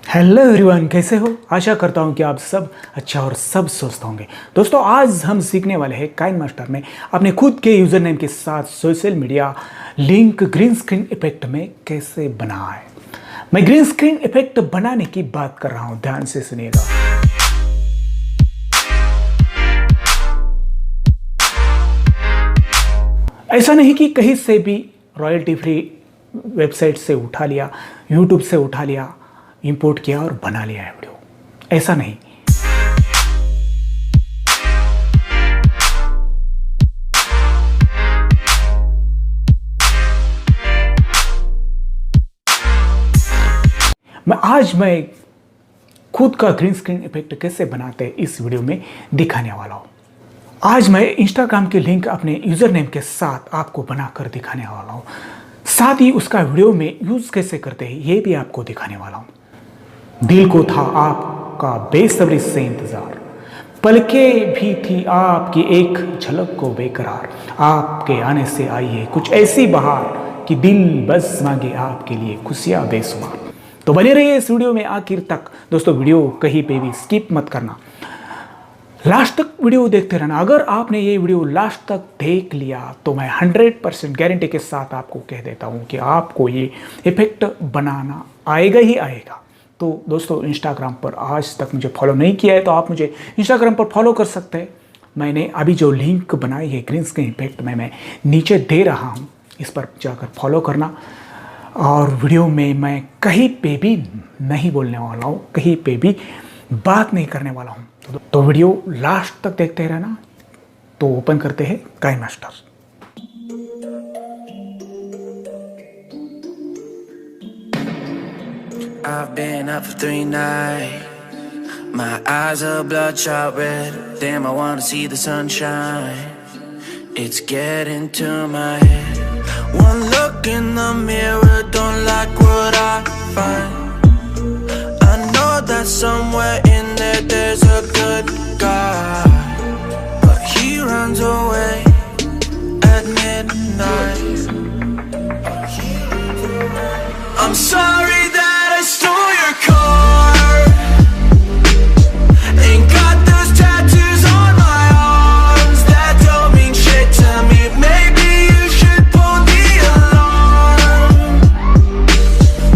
Hello everyone, कैसे हो? आशा करता हूं कि आप सब अच्छा और सब स्वस्थ होंगे। दोस्तों, आज हम सीखने वाले हैं काइनमास्टर में अपने खुद के यूज़र नेम के साथ social media link green screen effect में कैसे बनाना है। मैं ग्रीन स्क्रीन इफेक्ट बनाने की बात कर रहा हूं, ध्यान से सुनिएगा। ऐसा नहीं कि कहीं से भी रॉयल्टी फ्री वेबसाइट से उठा लिया, यूट्यूब से उठा लिया, इंपोर्ट किया और बना लिया है वीडियो। ऐसा नहीं। आज मैं खुद का ग्रीन स्क्रीन इफेक्ट कैसे बनाते हैं इस वीडियो में दिखाने वाला हूं। आज मैं इंस्टाग्राम के लिंक अपने यूजर नेम के साथ आपको बनाकर दिखाने वाला हूं। साथ ही उसका वीडियो में यूज कैसे करते हैं ये भी आपको दिखाने वाला हूं। दिल को था आपका बेसब्री से इंतजार, पलकें भी थी आपकी एक झलक को बेकरार। आपके आने से आई है कुछ ऐसी बहार कि दिल बस मांगे आपके लिए खुशियां बेसुमार। तो बने रहिए इस वीडियो में आखिर तक। दोस्तों, वीडियो कहीं पे भी स्किप मत करना, लास्ट तक वीडियो देखते रहना। अगर आपने ये वीडियो लास्ट तक देख लिया तो मैं 100% गारंटी के साथ आपको कह देता हूँ कि आपको ये इफेक्ट बनाना आएगा ही आएगा। तो दोस्तों, इंस्टाग्राम पर आज तक मुझे फॉलो नहीं किया है तो आप मुझे इंस्टाग्राम पर फॉलो कर सकते हैं। मैंने अभी जो लिंक बनाई है ग्रीन स्क्रीन इफेक्ट में मैं नीचे दे रहा हूँ, इस पर जाकर फॉलो करना। और वीडियो में मैं कहीं पे भी नहीं बोलने वाला हूँ, कहीं पे भी बात नहीं करने वाला हूँ। तो वीडियो लास्ट तक देखते रहना। तो ओपन करते हैं KineMaster. I've been up for 3 nights. My eyes are bloodshot red. Damn, I wanna see the sunshine. It's getting to my head. One look in the mirror, don't like what I find. I know that somewhere in there there's a good guy, but he runs away at midnight. I'm sorry that I stole your car. Ain't got those tattoos on my arms that don't mean shit to me. Maybe you should pull the alarm,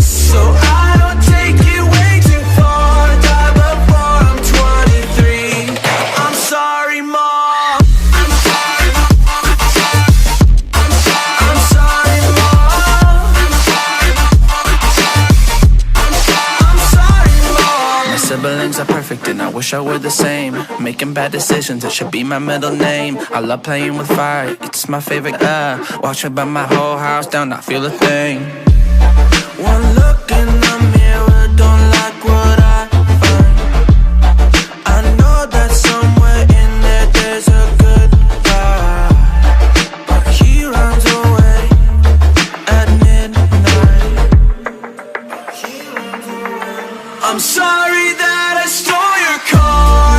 so I don't take it way too far. Die before I'm 23. I'm sorry, Mom. I'm sorry, Mom. I'm sorry, Mom. Siblings are perfect and I wish I were the same. Making bad decisions, it should be my middle name. I love playing with fire, it's my favorite. Watch it burn my whole house down, not feel a thing. One look in the mirror, don't like what I find. I know that somewhere in there there's a good guy, but he runs away at midnight. I'm sorry that I stole your car.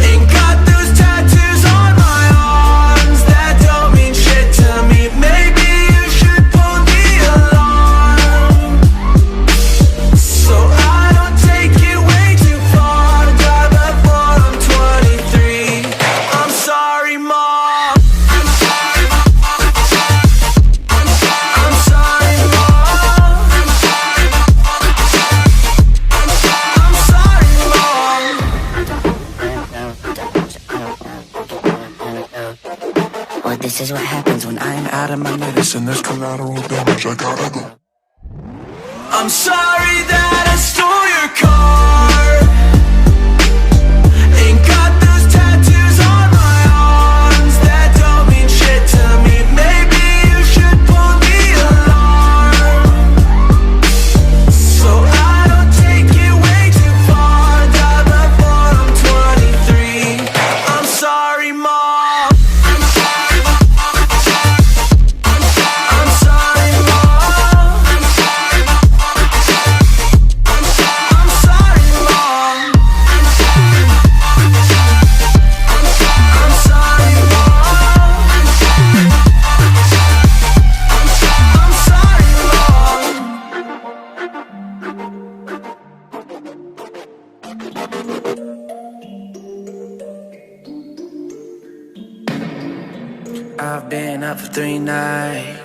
Ain't got those tattoos on my arms that don't mean shit to me. Maybe you should pull the alarm, so I don't take it way too far. Die before I'm 23. I'm sorry, Mom. I'm sorry, Mom. I'm sorry, Mom. This is what happens when I'm out of my medicine. There's collateral damage, I gotta go. I'm sorry that I stole your car. Ain't got those tattoos on my arms that don't mean shit to me. Maybe you should pull the alarm, so I don't take it way too far. Die before I'm 23. I'm sorry, Mom. I'm sorry, Mom. I'm sorry, Mom. I've been up for 3 nights.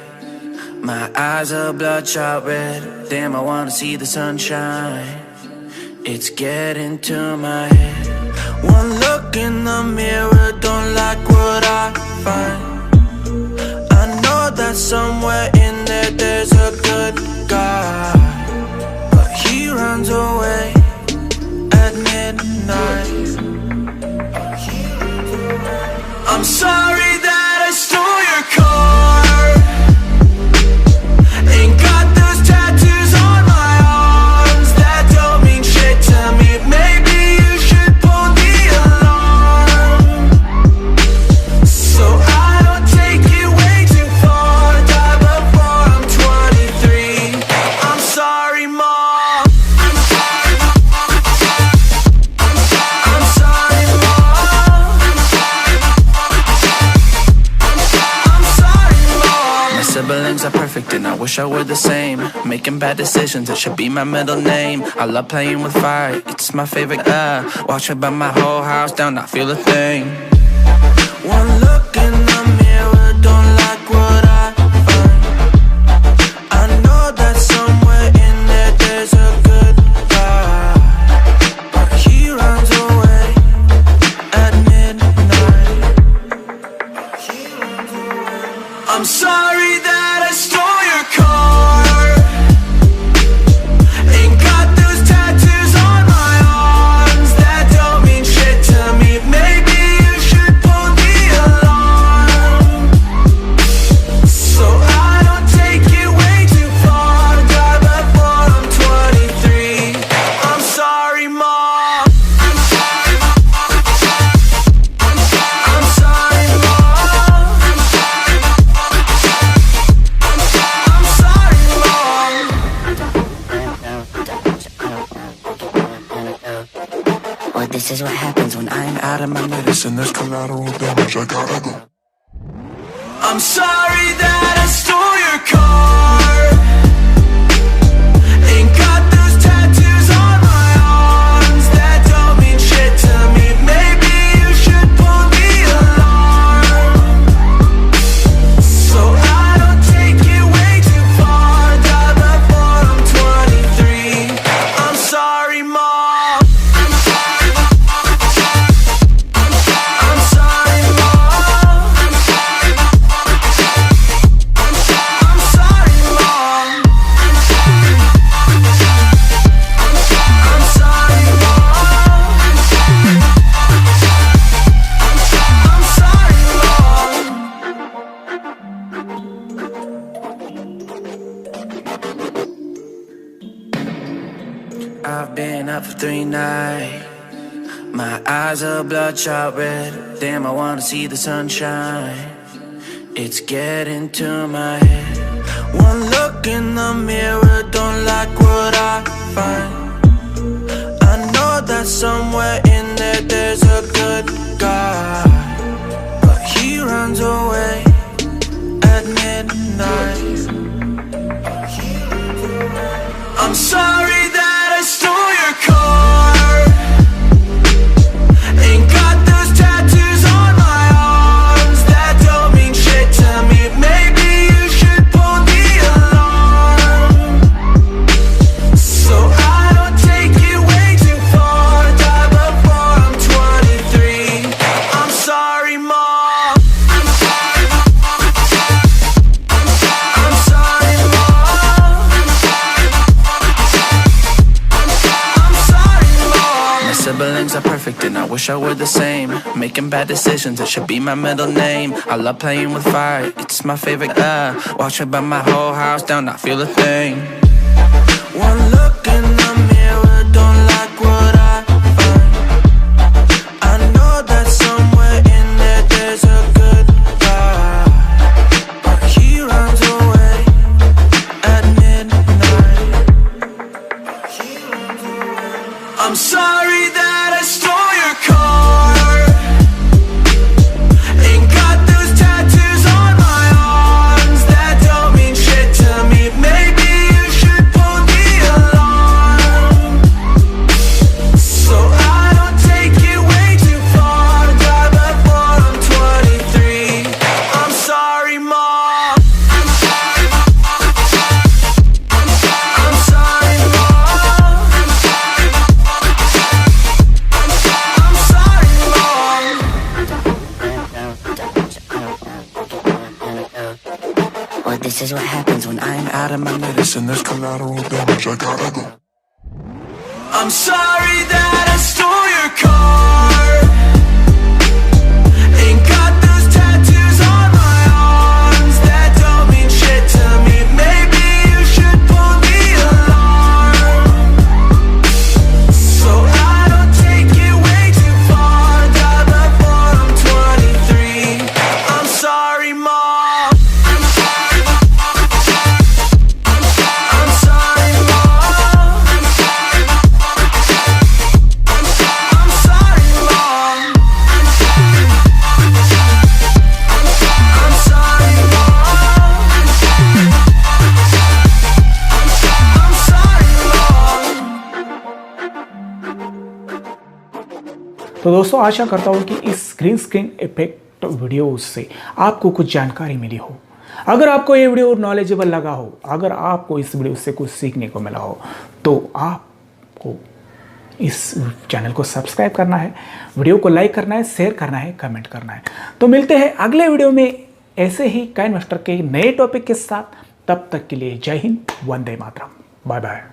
My eyes are bloodshot red. Damn, I wanna see the sunshine. It's getting to my head. One look in the mirror, don't like what I find. I know that somewhere in there there's a good guy, but he runs away at midnight. I'm sorry that I stole your car. Ain't got those tattoos on my arms that don't mean shit to me. Maybe you should pull the alarm, so I don't take it way too far. Die before I'm 23. I'm sorry, Mom. I'm sorry, Mom. I'm sorry, Mom. My siblings are perfect and I wish I were the same. Making bad decisions, it should be my middle name. I love playing with fire, it's my favorite. Watch it burn my whole house down, not feel a thing. One look in the mirror, don't like what I find. I know that somewhere in there there's a good guy, but he runs away at midnight. I'm sorry that I stole your car. Ain't got those tattoos on my arms that don't mean shit to me. Maybe you should pull the alarm, so I don't take it way too far. Die before I'm 23. I'm sorry, Mom. I'm sorry, Mom. I'm sorry, Mom. I'm sorry, Mom. Well, this is what happens when I'm out of my Medicine, there's collateral damage, I gotta go. I'm sorry that I stole your car. Ain't got those tattoos on my arms that don't mean shit to me. Maybe you should pull the alarm, so I don't take it way too far. Die before I'm 23. I'm sorry, Mom. I'm sorry, Mom. I'm sorry, Mom. I'm sorry, Mom. I'm sorry, Mom. I've been up for 3 nights. My eyes are bloodshot red. Damn, I wanna see the sunshine. It's getting to my head. One look in the mirror, don't like what I find. I know that somewhere in there there's a good guy, but he runs away at midnight. I'm sorry that I stole your car. Ain't got those tattoos on my arms that don't mean shit to me. Maybe you should pull the alarm, so I don't take it way too far. Die before I'm 23. I'm sorry, Mom. I'm sorry, Mom. I'm sorry, Mom. I'm sorry, Mom. My siblings are perfect and I wish I were the same. Making bad decisions, it should be my middle name. I love playing with fire, it's my favorite. Watch it burn my whole house down, not feel a thing. One look in the mirror, don't like what I find. I know that somewhere in there there's a good guy, but he runs away at midnight. I'm sorry that I stole your car. Ain't got those tattoos on my arms that don't mean shit to me. Maybe you out of my medicine, there's collateral damage, I gotta go. I'm sorry that I stole your car. Ain't got those tattoos on my arms that don't mean shit to me. Maybe you should pull the alarm, so I don't take it way too far. Die before I'm 23. I'm sorry, Mom. I'm sorry, Mom. I'm sorry, Mom. I'm sorry, Mom. I'm sorry, तो दोस्तों आशा करता हूँ कि इस green screen effect video से आपको कुछ जानकारी मिली हो। अगर आपको ये वीडियो नॉलेजेबल लगा हो, अगर आपको इस वीडियो से कुछ सीखने को मिला हो, तो आपको इस चैनल को सब्सक्राइब करना है, वीडियो को लाइक करना है, शेयर करना है, कमेंट करना है। तो मिलते हैं अगले वीडियो में ऐसे ही काइनमास्टर के नए टॉपिक के साथ। तब तक के लिए जय हिंद, वंदे मातरम, बाय बाय।